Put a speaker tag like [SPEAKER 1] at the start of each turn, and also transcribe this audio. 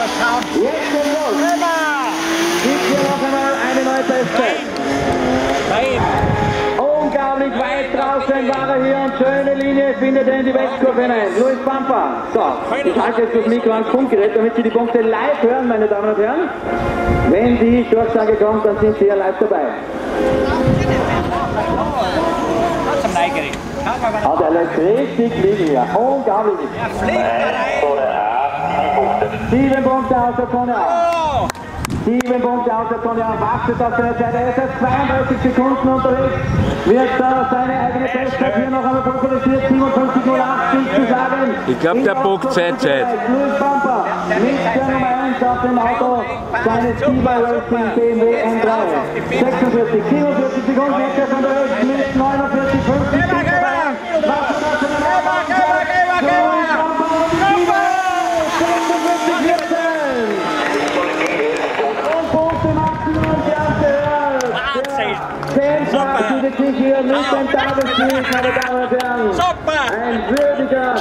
[SPEAKER 1] Jetzt den Los. Gibt hier noch einmal eine neue Bestzeit. Unglaublich weit draußen war er hier und schöne Linie findet er in die Westkurve hinein. Luis Pampa. So, ich halte jetzt das Mikro ans Funkgerät, damit Sie die Punkte live hören, meine Damen und Herren. Wenn die Durchsage kommt, dann sind Sie ja live dabei. Hat er richtig liegen hier. Unglaublich. 7 Punkte aus der Zone auf. 7 Punkte aus der Zone auf. Achtet auf seine Zeit. Er ist seit 32 Sekunden unterwegs. Wird da seine eigene Bestzeit hier noch einmal pulverisiert. 57,08 zu sagen.
[SPEAKER 2] Ich glaube, der Punkt Zeit.
[SPEAKER 1] Luis Pampa mit der Nummer 1 auf dem Auto seines Skiba Racing BMW M3. 46, 47 Sekunden. Jetzt ist er unterwegs mit 49, 50. Super! Ein würdiger